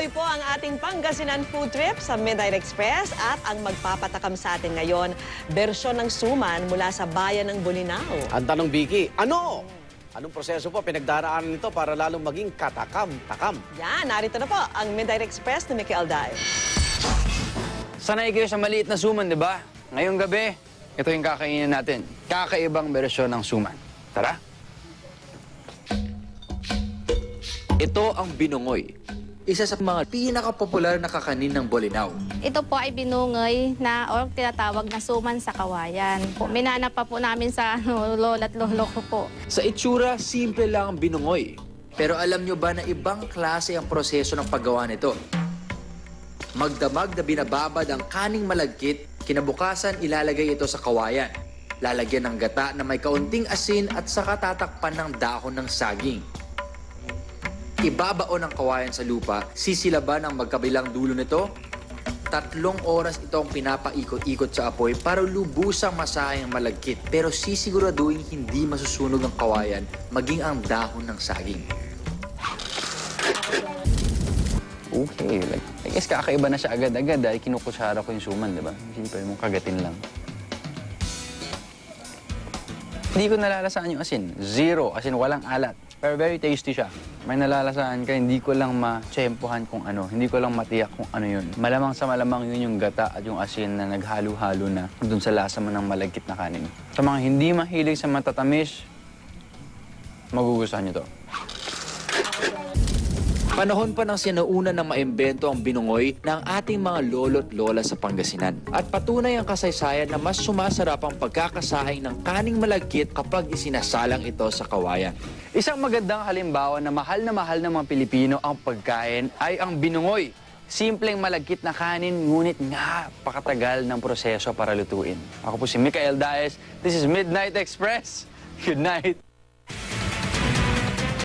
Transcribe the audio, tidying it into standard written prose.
Tuloy po ang ating Pangasinan food trip sa Midnight Express at ang magpapatakam sa atin ngayon, bersyon ng suman mula sa bayan ng Bolinao. Ang tanong, Vicky, ano? Anong proseso po pinagdaraanan nito para lalong maging katakam-takam? Yan, narito na po ang Midnight Express ni Mickey Alday. Sanay kayo sa maliit na suman, di ba? Ngayong gabi, ito yung kakainin natin. Kakaibang bersyon ng suman. Tara! Ito ang binungoy, isa sa mga pinakapopular na kakanin ng Bolinao. Ito po ay binungay na o tinatawag na suman sa kawayan. Minanap pa po namin sa lola't lolo ko po. Sa itsura, simple lang ang binungoy. Pero alam nyo ba na ibang klase ang proseso ng paggawa nito? Magdamag na binababad ang kaning malagkit, kinabukasan ilalagay ito sa kawayan. Lalagyan ng gata na may kaunting asin at saka tatakpan ng dahon ng saging. Ibabaon ang kawayan sa lupa, sisilaban ang magkabilang dulo nito. 3 oras itong pinapaikot-ikot sa apoy para lubusang masahe ang malagkit. Pero sisiguraduhin hindi masusunog ang kawayan, maging ang dahon ng saging. Okay, I guess kakaiba na siya agad-agad dahil kinukutsara ko yung suman, di ba? Siyempre mong kagatin lang. Hindi ko nalalasaan yung asin. Zero, as in walang alat. Pero very tasty siya. May nalalasaan ka, hindi ko lang ma-tsempohan kung ano. Hindi ko lang matiyak kung ano yun. Malamang sa malamang yun yung gata at yung asin na naghalo-halo na dun sa lasa mo ng malagkit na kanin. Sa mga hindi mahilig sa matatamis, magugustuhan nyo to. Panahon pa ng sinauna na maimbento ang binungoy ng ating mga lolo't lola sa Pangasinan. At patunay ang kasaysayan na mas sumasarap ang pagkakasaing ng kaning malagkit kapag isinasalang ito sa kawayan. Isang magandang halimbawa na mahal ng mga Pilipino ang pagkain ay ang binungoy. Simpleng malagkit na kanin, ngunit nga pakatagal ng proseso para lutuin. Ako po si Michael Daes. This is Midnight Express. Good night!